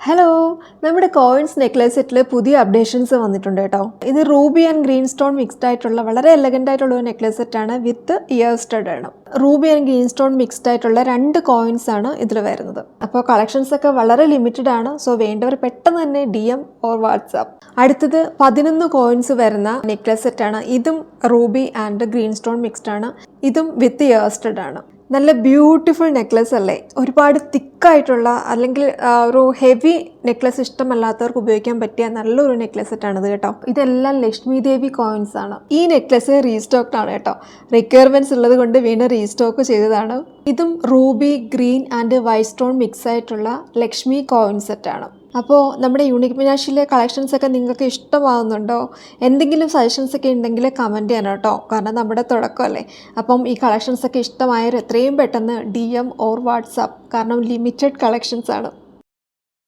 Hello, നമ്മുടെ coins necklace സെറ്റിൽ പുതിയ updations വന്നിട്ടുണ്ട് കേട്ടോ. ഇത് Ruby and green stone mixed ആയിട്ടുള്ള വളരെ എലഗൻ്റ് ആയിട്ടുള്ള ഒരു നെക്ലേസ് സെറ്റാണ് വിത്ത് ഇയർ സ്റ്റഡ് ആണ്. Ruby and green stone mixed ആയിട്ടുള്ള 2 കോയിൻസ് ആണ് ഇതിൽ വരുന്നത്. അപ്പോൾ കളക്ഷൻസ് ഒക്കെ വളരെ ലിമിറ്റഡ് ആണ്. സോ വേണ്ടവർ പെട്ടെന്ന് തന്നെ DM ഓർ വാട്സാപ്പ്. അടുത്തത് 11 കോയിൻസ് വരുന്ന നെക്ലേസ് സെറ്റാണ്. ഇതും Ruby and green stone mixed ആണ്. ഇതും വിത്ത് ഇയർ സ്റ്റഡ് ആണ്. നല്ല ബ്യൂട്ടിഫുൾ നെക്ലസ് അല്ലേ? ഒരുപാട് തിക്കായിട്ടുള്ള അല്ലെങ്കിൽ ഒരു ഹെവി നെക്ലസ് ഇഷ്ടമല്ലാത്തവർക്ക് ഉപയോഗിക്കാൻ പറ്റിയ നല്ലൊരു നെക്ലസ് സെറ്റാണിത് കേട്ടോ. ഇതെല്ലാം ലക്ഷ്മി ദേവി കോയിൻസ് ആണ്. ഈ നെക്ലസ് റീസ്റ്റോക്ഡ് ആണ് കേട്ടോ. റിക്വയർമെൻറ്റ്സ് ഉള്ളത് കൊണ്ട് വീണ്ടും റീസ്റ്റോക്ക് ചെയ്തതാണ്. ഇതും Ruby green and white stone mix ആയിട്ടുള്ള ലക്ഷ്മി കോയിൻ സെറ്റാണ്. അപ്പോൾ നമ്മുടെ യൂണിക് മീനാക്ഷിയിലെ കളക്ഷൻസ് ഒക്കെ നിങ്ങൾക്ക് ഇഷ്ടമാകുന്നുണ്ടോ? എന്തെങ്കിലും സജഷൻസ് ഒക്കെ ഉണ്ടെങ്കിൽ കമൻറ്റ് ചെയ്യണം കേട്ടോ. കാരണം നമ്മുടെ തുടക്കമല്ലേ. അപ്പം ഈ കളക്ഷൻസ് ഒക്കെ ഇഷ്ടമായവർ എത്രയും പെട്ടെന്ന് DM ഓർ വാട്സാപ്പ്. കാരണം ലിമിറ്റഡ് കളക്ഷൻസ് ആണ്.